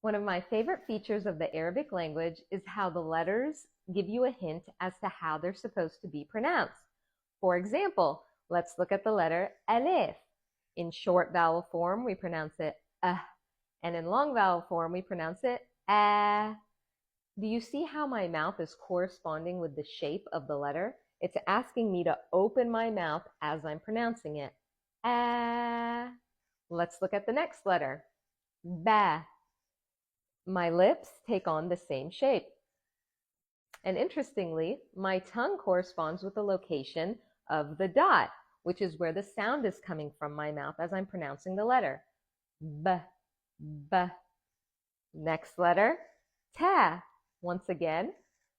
One of my favorite features of the Arabic language is how the letters give you a hint as to how they're supposed to be pronounced. For example, let's look at the letter Alif. In short vowel form, we pronounce it and in long vowel form, we pronounce it ah. Do you see how my mouth is corresponding with the shape of the letter? It's asking me to open my mouth as I'm pronouncing it. Ah. Let's look at the next letter. Ba. My lips take on the same shape. And interestingly, my tongue corresponds with the location of the dot, which is where the sound is coming from my mouth as I'm pronouncing the letter. B, b. Next letter, ta. Once again,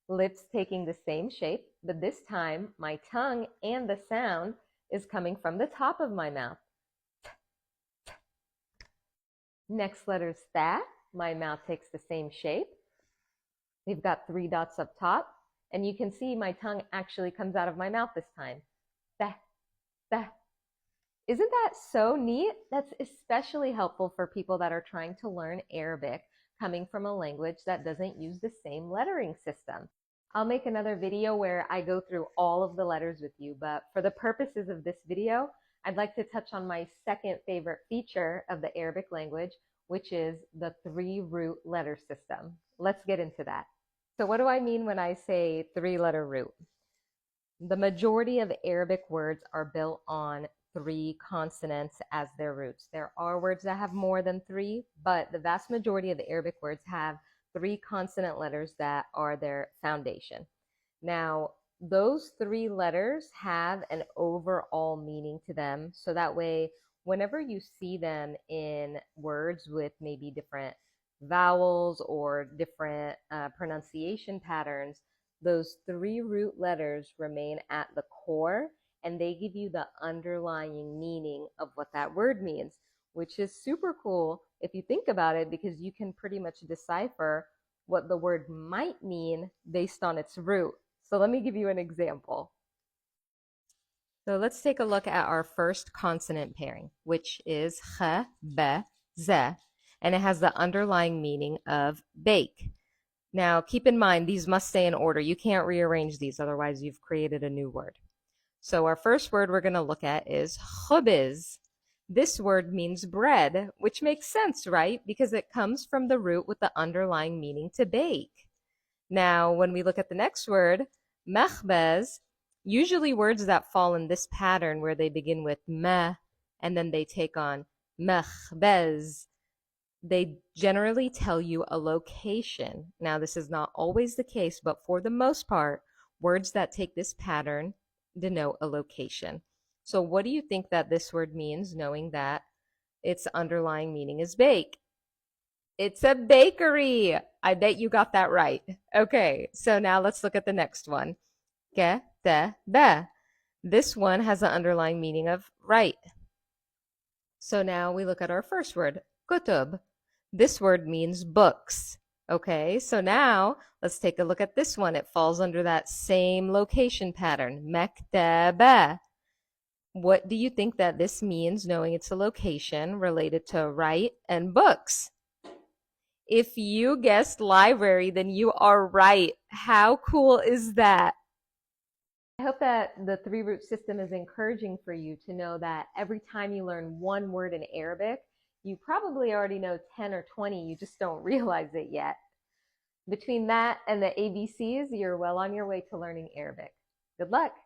lips taking the same shape, but this time my tongue and the sound is coming from the top of my mouth. T, t. Next letter is tha. My mouth takes the same shape. We've got 3 dots up top, and you can see my tongue actually comes out of my mouth this time. Tha, tha. Isn't that so neat? That's especially helpful for people that are trying to learn Arabic, coming from a language that doesn't use the same lettering system. I'll make another video where I go through all of the letters with you, but for the purposes of this video, I'd like to touch on my second favorite feature of the Arabic language, which is the 3-root letter system. Let's get into that. So what do I mean when I say 3-letter root? The majority of Arabic words are built on 3 consonants as their roots. There are words that have more than 3, but the vast majority of the Arabic words have 3 consonant letters that are their foundation. Now, those 3 letters have an overall meaning to them, so that way, whenever you see them in words with maybe different vowels or different pronunciation patterns, those 3 root letters remain at the core, and they give you the underlying meaning of what that word means, which is super cool if you think about it, because you can pretty much decipher what the word might mean based on its root. So let me give you an example. So let's take a look at our first consonant pairing, which is kh, b, z, and it has the underlying meaning of bake. Now, keep in mind, these must stay in order. You can't rearrange these, otherwise you've created a new word. So our first word we're going to look at is khubiz. This word means bread, which makes sense, right? Because it comes from the root with the underlying meaning to bake. Now, when we look at the next word, makhbaz, usually words that fall in this pattern where they begin with ma and then they take on makhbaz, they generally tell you a location. Now, this is not always the case, but for the most part, words that take this pattern denote a location. So what do you think that this word means, knowing that its underlying meaning is bake? It's a bakery. I bet you got that right. Okay, so now let's look at the next one. Ke, te, be. This one has an underlying meaning of right. So now we look at our first word, kutub. This word means books. Okay, so now let's take a look at this one. It falls under that same location pattern, mektaba. What do you think that this means, knowing it's a location related to write and books? If you guessed library, then you are right. How cool is that? I hope that the 3-root system is encouraging for you to know that every time you learn one word in Arabic, you probably already know 10 or 20, you just don't realize it yet. Between that and the ABCs, you're well on your way to learning Arabic. Good luck!